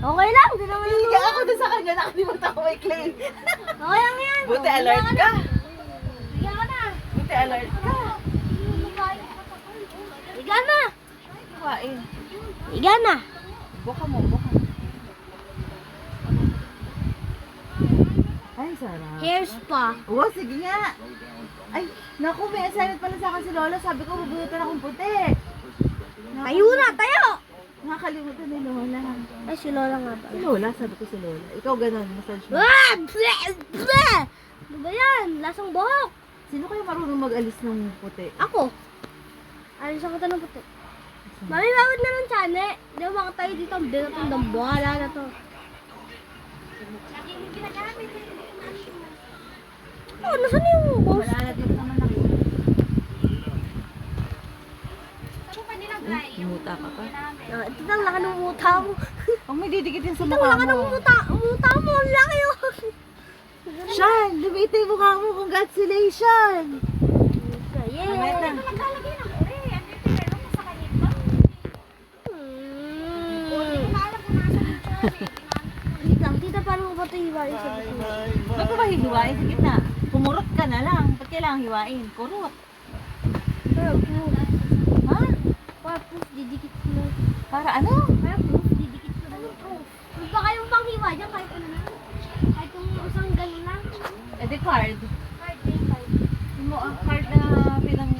Okay lang, di naman Higa ako doon sa kanya, nakalimutan ko may clay. Okay lang yan. Buti alert ka. Higa ka na. Buti alert ka. Higa na. Kumain. Higa na. Buka mo, buka. Ay, sarap. Hair spa. Oo, sige nga. Ay, naku, may assignment pala sa akin si Lola. Sabi ko, mabunutan akong puti. Tayo na, tayo. Nakakalimutan ni Lola. Ay, si Lola nga ba? Si Lola, sabi ko si Lola. Ikaw ganun, massage mo. Ah! Bleh! Bleh! Ano ba yan? Lasang buhok. Sino kaya marunong mag-alis ng puti? Ako. Alis ako ito ng puti. Mami, bawat na ng tsane. Di ba makatayo dito ang binatong ng buhala na to. Oh, nasan yung boss? Malalaglag naman ako. Muta ka pa. Ah, ito lang laki ng muta mo. Huwag may didikitin sa Ito mukha laki ng mo. muta mo. Ang laki oh. Sean, lumita yung mukha mo. Congratulations! Yeah. Mamaya na. Wait lang, tita, paano mo ba ito hiwain sa buto? Ba't ba hiwain sa gitna? Kumurot ka na lang. Ba't kailangan hiwain? Kurot. Ha? Para proof, didikit mo. Para ano? Para proof, didikit mo. Ano proof? Huwag ba kayong pang hiwa dyan kahit ano na? Kahit kung isang gano'n lang. Eh, di card. Card. Mo ang card na pinang